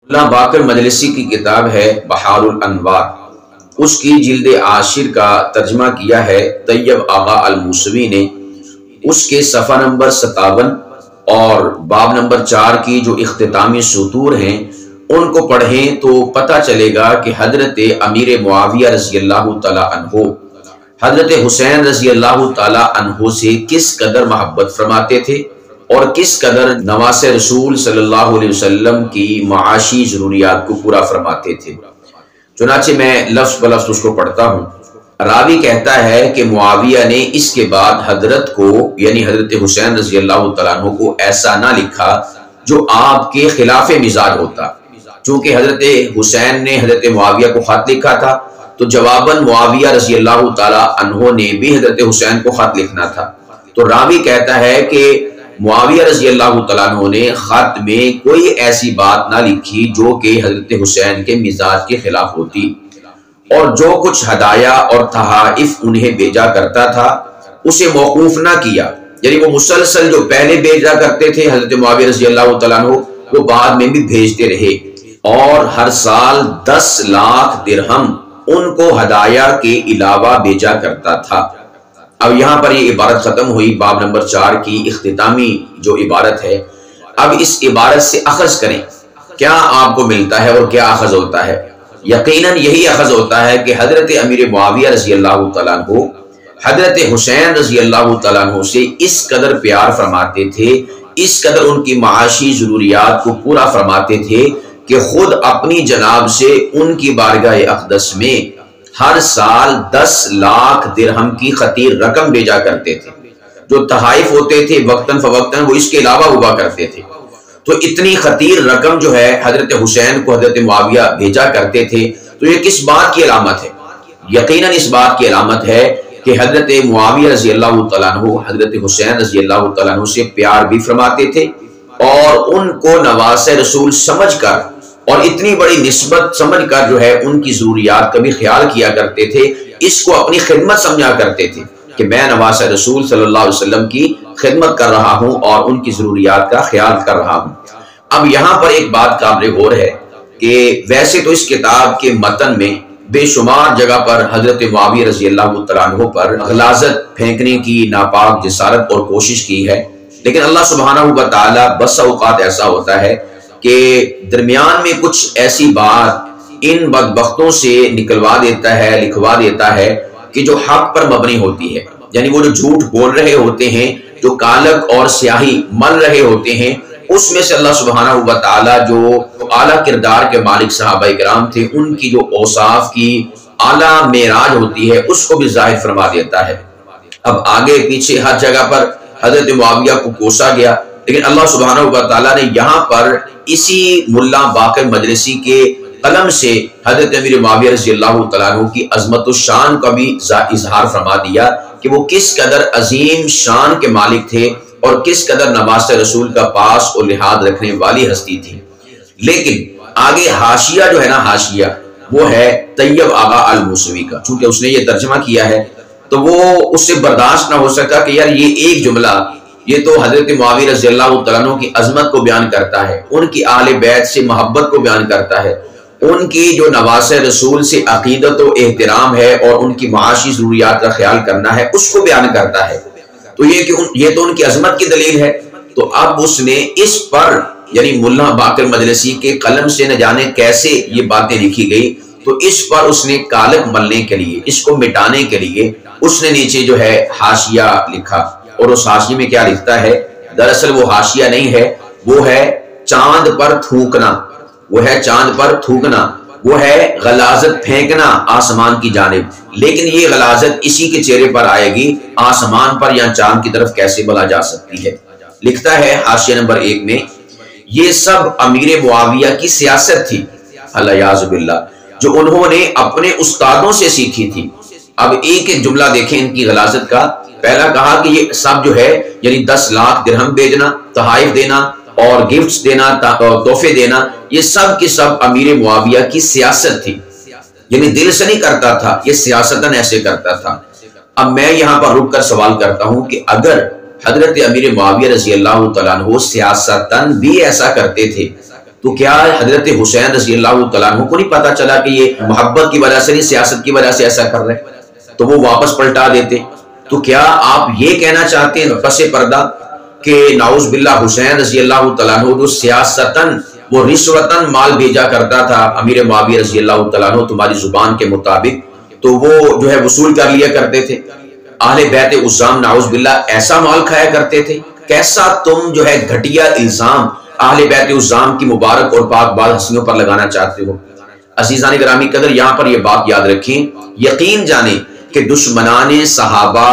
اللہ باقر مجلسی کی کتاب ہے بحار الانوار، اس کی جلد عاشر کا ترجمہ کیا ہے طیب آغا الموسوی نے۔ اس کے صفحہ نمبر 57 اور باب نمبر 4 کی جو اختتامی سطور ہیں ان کو پڑھیں تو پتہ چلے گا کہ حضرت امیر معاویہ رضی اللہ تعالیٰ عنہ حضرت حسین رضی اللہ تعالیٰ عنہ سے کس قدر محبت فرماتے تھے اور کس قدر نواسۂ رسول صلی اللہ علیہ وسلم کی معاشی ضروریات کو پورا فرماتے تھے۔ چنانچہ میں لفظ بلفظ اس کو پڑھتا ہوں۔ راوی کہتا ہے کہ معاویہ نے اس کے بعد حضرت کو یعنی حضرت حسین رضی اللہ تعالیٰ عنہ کو ایسا نہ لکھا جو آپ کے خلاف مزاج ہوتا، چونکہ حضرت حسین نے حضرت معاویہ کو خط لکھا تھا تو جواباً معاویہ رضی اللہ تعالیٰ عنہ نے بھی حضرت حسین کو خط لکھنا تھا۔ تو راوی کہتا ہے کہ معاویہ رضی اللہ تعالیٰ عنہ نے خط میں کوئی ایسی بات نہ لکھی جو کہ حضرت حسین کے مزاج کے خلاف ہوتی، اور جو کچھ ہدایہ اور تحائف انہیں بھیجا کرتا تھا اسے موقوف نہ کیا، یعنی وہ مسلسل جو پہلے بھیجا کرتے تھے حضرت معاویہ رضی اللہ تعالیٰ عنہ وہ بعد میں بھی بھیجتے رہے، اور ہر سال 10 لاکھ درہم ان کو ہدایہ کے علاوہ بھیجا کرتا تھا۔ اب یہاں پر یہ عبارت ختم ہوئی، باب نمبر 4 کی اختتامی جو عبارت ہے۔ اب اس عبارت سے اخذ کریں، کیا آپ کو ملتا ہے اور کیا اخذ ہوتا ہے؟ یقیناً یہی اخذ ہوتا ہے کہ حضرت امیر معاویہ رضی اللہ تعالیٰ عنہ حضرت حسین رضی اللہ تعالیٰ عنہ سے اس قدر پیار فرماتے تھے، اس قدر ان کی معاشی ضروریات کو پورا فرماتے تھے کہ خود اپنی جناب سے ان کی بارگاہ اقدس میں ہر سال 10 لاکھ درہم کی خطیر رقم بھیجا کرتے تھے۔ جو تحائف ہوتے تھے وقتاً فوقتاً وہ اس کے علاوہ ہوا کرتے تھے، تو اتنی خطیر رقم جو ہے حضرت حسین کو حضرت معاویہ بھیجا کرتے تھے، تو یہ کس بات کی علامت ہے؟ یقیناً اس بات کی علامت ہے کہ حضرت معاویہ رضی اللہ تعالیٰ عنہ حضرت حسین رضی اللہ تعالیٰ عنہ سے پیار بھی فرماتے تھے، اور ان کو نواسۂ رسول سمجھ کر اور اتنی بڑی نسبت سمجھ کر جو ہے ان کی ضروریات کا بھی خیال کیا کرتے تھے، اس کو اپنی خدمت سمجھا کرتے تھے کہ میں نواسۂ رسول صلی اللہ علیہ وسلم کی خدمت کر رہا ہوں اور ان کی ضروریات کا خیال کر رہا ہوں۔ اب یہاں پر ایک بات قابل غور ہے کہ ویسے تو اس کتاب کے متن میں بے شمار جگہ پر حضرت معاویہ رضی اللہ تعالیٰ عنہ پر غلاظت پھینکنے کی ناپاک جسارت اور کوشش کی ہے، لیکن اللہ سبحانہ و تعالیٰ بس اوقات ایسا ہوتا ہے کہ درمیان میں کچھ ایسی بات ان بدبختوں سے نکلوا دیتا ہے، لکھوا دیتا ہے کہ جو حق پر مبنی ہوتی ہے، یعنی وہ جو جھوٹ بول رہے ہوتے ہیں، جو کالک اور سیاہی مل رہے ہوتے ہیں، اس میں سے اللہ سبحانہ و تعالیٰ جو اعلیٰ کردار کے مالک صحابہ کرام تھے ان کی جو اوصاف کی اعلیٰ معراج ہوتی ہے اس کو بھی ظاہر فرما دیتا ہے۔ اب آگے پیچھے ہر جگہ پر حضرت معاویہ کو کوسا گیا، لیکن اللہ سبحانہ و تعالیٰ نے یہاں پر اسی ملا باقر مجلسی کے قلم سے حضرت امیر معاویہ رضی اللہ تعالیٰ عنہ کی عظمت و شان کا بھی اظہار فرما دیا کہ وہ کس قدر عظیم شان کے مالک تھے اور کس قدر نواسۂ رسول کا پاس اور لحاظ رکھنے والی ہستی تھی۔ لیکن آگے حاشیہ جو ہے نا، حاشیہ وہ ہے طیب آغا الموسوی کا، چونکہ اس نے یہ ترجمہ کیا ہے تو وہ اس سے برداشت نہ ہو سکا کہ یار یہ ایک جملہ یہ تو حضرت معاویہ رضی اللہ تعالیٰ عنہ کی عظمت کو بیان کرتا ہے، ان کی اہل بیت سے محبت کو بیان کرتا ہے، ان کی جو نواسۂ رسول سے عقیدت و احترام ہے اور ان کی معاشی ضروریات کا خیال کرنا ہے اس کو بیان کرتا ہے، تو یہ تو ان کی عظمت کی دلیل ہے۔ تو اب اس نے اس پر یعنی ملا باقر مجلسی کے قلم سے نہ جانے کیسے یہ باتیں لکھی گئی، تو اس پر اس نے کالک ملنے کے لیے، اس کو مٹانے کے لیے اس نے نیچے جو ہے حاشیہ لکھا، اور اس حاشیے میں کیا لکھتا ہے؟ دراصل وہ حاشیہ نہیں ہے، وہ ہے چاند پر تھوکنا، وہ ہے چاند پر تھوکنا، وہ ہے غلاظت پھینکنا آسمان کی جانب، لیکن یہ غلاظت اسی کے چہرے پر آئے گی، آسمان پر یا چاند کی طرف کیسے بلا جا سکتی ہے؟ لکھتا ہے حاشیہ نمبر 1 میں، یہ سب امیر معاویہ کی سیاست تھی الیاذ باللہ جو انہوں نے اپنے استادوں سے سیکھی تھی۔ اب ایک ایک جملہ دیکھیں ان کی غلاظت کا۔ پہلا کہا کہ یہ سب جو ہے یعنی 10 لاکھ درہم بھیجنا، تحائف دینا اور گفٹس دینا، تحفے دینا، یہ سب کی سب امیر معاویہ کی سیاست تھی، یعنی دل سے نہیں کرتا تھا، یہ سیاستاً ایسے کرتا تھا۔ اب میں یہاں پر رک کر سوال کرتا ہوں کہ اگر حضرت امیر معاویہ رضی اللہ تعالیٰ عنہ سیاستاً بھی ایسا کرتے تھے تو کیا حضرت حسین رضی اللہ تعالیٰ عنہ کو نہیں پتا چلا کہ یہ محبت کی وجہ سے نہیں، سیاست کی وجہ سے ایسا کر رہے ہیں؟ تو وہ واپس پلٹا دیتے۔ تو کیا آپ یہ کہنا چاہتے ہیں پس پردہ کہ نعوذ باللہ حسین رضی اللہ تعالیٰ عنہ جو سیاستاً وہ رشوتاً مال بھیجا کرتا تھا امیر معاویہ رضی اللہ تعالیٰ عنہ تمہاری زبان کے مطابق، تو وہ جو ہے وصول کر لیا کرتے تھے؟ اہل بیت عظام نعوذ باللہ ایسا مال کھایا کرتے تھے؟ کیسا تم جو ہے گھٹیا الزام اہل بیت عظام کی مبارک اور پاک بال ہستیوں پر لگانا چاہتے ہو۔ عزیزان گرامی قدر، یہاں پر یہ بات یاد رکھیں، یقین جانیں کہ دشمنان صحابہ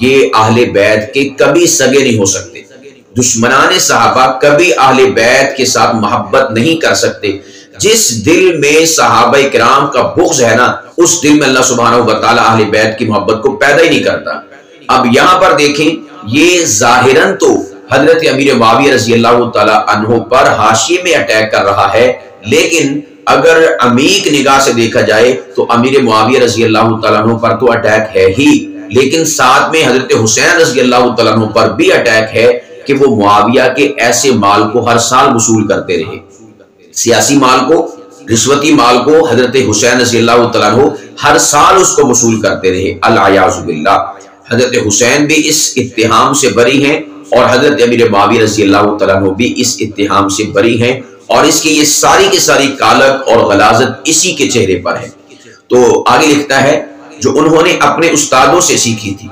یہ اہل بیت کے کبھی سگے نہیں ہو سکتے۔ دشمنان صحابہ کبھی اہل بیت کے ساتھ محبت نہیں کر سکتے۔ جس دل میں صحابہ کرام کا بغض ہے نا، اس دل میں اللہ سبحانہ و تعالی اہل بیت کی محبت کو پیدا ہی نہیں کرتا۔ اب یہاں پر دیکھیں، یہ ظاہراً تو حضرت امیر معاویہ رضی اللہ تعالی عنہ پر حاشیے میں اٹیک کر رہا ہے، لیکن اگر عمیق نگاہ سے دیکھا جائے تو امیر معاویہ رضی اللہ تعالیٰ عنہ پر تو اٹیک ہے ہی، لیکن ساتھ میں حضرت حسین رضی اللہ تعالیٰ عنہ پر بھی اٹیک ہے کہ وہ معاویہ کے ایسے مال کو ہر سال وصول کرتے رہے، سیاسی مال کو، رشوتی مال کو حضرت حسین رضی اللہ تعالیٰ عنہ ہر سال اس کو وصول کرتے رہے۔ العیاذ باللہ، حضرت حسین بھی اس اتہام سے بری ہیں اور حضرت امیر معاویہ رضی اللہ تعالیٰ عنہ بھی اس اتہام سے بری ہیں، اور اس کی یہ ساری کی ساری کالک اور غلاظت اسی کے چہرے پر ہے۔ تو آگے لکھتا ہے جو انہوں نے اپنے استادوں سے سیکھی تھی۔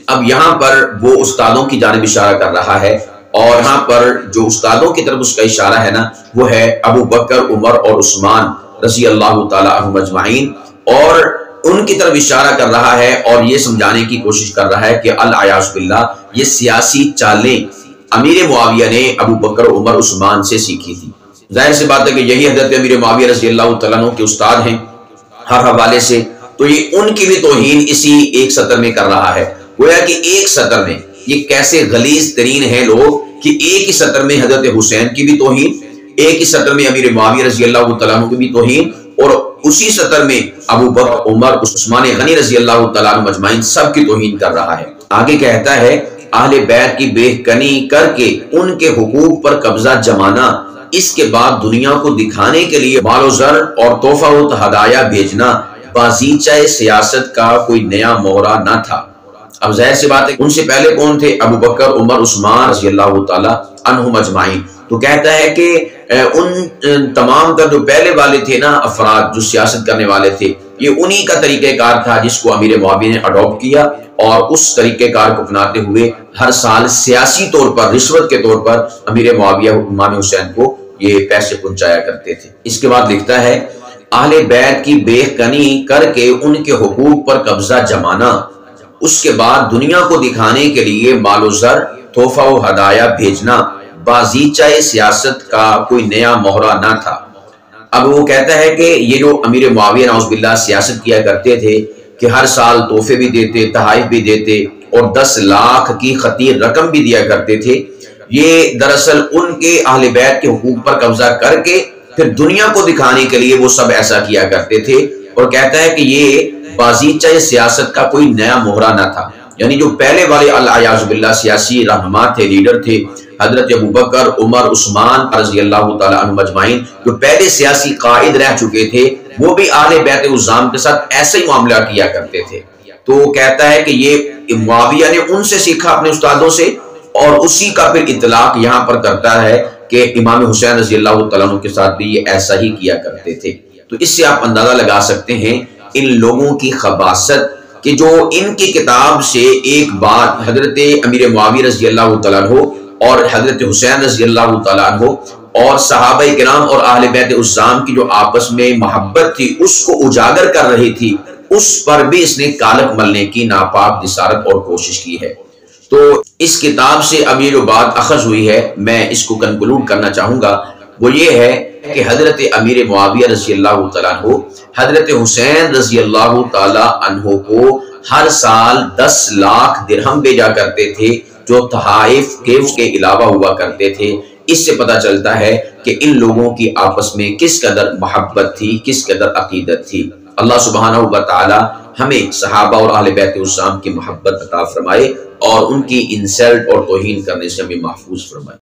اب یہاں پر وہ استادوں کی جانب اشارہ کر رہا ہے، اور یہاں پر جو استادوں کی طرف اس کا اشارہ ہے نا، وہ ہے ابو بکر، عمر اور عثمان رضی اللہ تعالی عنہم اجمعین، اور ان کی طرف اشارہ کر رہا ہے اور یہ سمجھانے کی کوشش کر رہا ہے کہ العیاذ باللہ یہ سیاسی چالیں امیر معاویہ نے ابو بکر، عمر، عثمان سے سیکھی تھی۔ ظاہر سی بات ہے کہ یہی حضرت امیر معاویہ رضی اللہ تعالیٰ عنہ کے استاد ہیں ہر حوالے سے، تو یہ ان کی بھی توہین اسی ایک سطر میں کر رہا ہے۔ گویا کہ ایک سطر میں یہ کیسے غلیظ ترین ہیں لوگ کہ ایک ہی سطر میں حضرت حسین کی بھی توہین، ایک ہی سطر میں امیر معاویہ رضی اللہ تعالیٰ عنہ کی بھی توہین، اور اسی سطر میں ابو بکر، عمر، عثمان غنی رضی اللہ تعالیٰ عنہ مجمعین سب کی توہین کر رہا ہے۔ آگے کہتا ہے اہل بیت کی بے کنی کر کے ان کے حقوق پر قبضہ جمانا، اس کے بعد دنیا کو دکھانے کے لیے مال و زر اور تحفہ و ہدایہ بھیجنا بازیچہ سیاست کا کوئی نیا مہرہ نہ تھا۔ اب ظاہر سی بات ہے ان سے پہلے کون تھے؟ ابو بکر، عمر، عثمان رضی اللہ تعالیٰ عنہم اجمعین۔ تو کہتا ہے کہ ان تمام کا جو پہلے والے تھے نا افراد جو سیاست کرنے والے تھے، یہ انہی کا طریقہ کار تھا جس کو امیر معاویہ نے اڈاپٹ کیا، اور اس طریقہ کار کو اپناتے ہوئے ہر سال سیاسی طور پر، رشوت کے طور پر امیر معاویہ امام حسین کو یہ پیسے پہنچایا کرتے تھے۔ اس کے بعد لکھتا ہے اہل بیت کی بے کنی کر کے ان کے حقوق پر قبضہ جمانا، اس کے بعد دنیا کو دکھانے کے لیے مال و زر، تحفہ و ہدایہ بھیجنا بازیچہ سیاست کا کوئی نیا مہرہ نہ تھا۔ اب وہ کہتا ہے کہ یہ جو امیر معاویہ نعوذ باللہ سیاست کیا کرتے تھے کہ ہر سال تحفے بھی دیتے، تحائف بھی دیتے، اور 10 لاکھ کی خطیر رقم بھی دیا کرتے تھے، یہ دراصل ان کے اہل بیت کے حقوق پر قبضہ کر کے پھر دنیا کو دکھانے کے لیے وہ سب ایسا کیا کرتے تھے، اور کہتا ہے کہ یہ بازیچہ سیاست کا کوئی نیا مہرہ نہ تھا۔ یعنی جو پہلے والے العیاذ باللہ سیاسی رہنما تھے، لیڈر تھے، حضرت ابوبکر، عمر، عثمان رضی اللہ تعالیٰ عنہ مجمعین، جو پہلے سیاسی قائد رہ چکے تھے، وہ بھی اہل بیت عظام کے ساتھ ایسا ہی معاملہ کیا کرتے تھے۔ تو کہتا ہے کہ یہ معاویہ نے ان سے سیکھا اپنے استادوں سے، اور اسی کا پھر اطلاق یہاں پر کرتا ہے کہ امام حسین رضی اللہ تعالیٰ عنہ کے ساتھ بھی یہ ایسا ہی کیا کرتے تھے۔ تو اس سے آپ اندازہ لگا سکتے ہیں ان لوگوں کی خباثت کہ جو ان کی کتاب سے ایک بات حضرت امیر معاویہ رضی اللہ تعالیٰ عنہ اور حضرت حسین رضی اللہ تعالیٰ عنہ اور صحابہ کرام اور اہل بیت عظام کی جو آپس میں محبت تھی اس کو اجاگر کر رہی تھی، اس پر بھی اس نے کالک ملنے کی ناپاک جسارت اور کوشش کی ہے۔ تو اس کتاب سے اب یہ جو بات اخذ ہوئی ہے، میں اس کو کنکلوڈ کرنا چاہوں گا، وہ یہ ہے کہ حضرت امیر معاویہ رضی اللہ تعالیٰ عنہ حضرت حسین رضی اللہ تعالیٰ عنہ کو ہر سال 10 لاکھ درہم بھیجا کرتے تھے، جو تحائف کے علاوہ ہوا کرتے تھے۔ اس سے پتہ چلتا ہے کہ ان لوگوں کی آپس میں کس قدر محبت تھی، کس قدر عقیدت تھی۔ اللہ سبحانہ و تعالی ہمیں صحابہ اور اہل بیت عظام کی محبت عطا فرمائے اور ان کی انسلٹ اور توہین کرنے سے ہمیں محفوظ فرمائے۔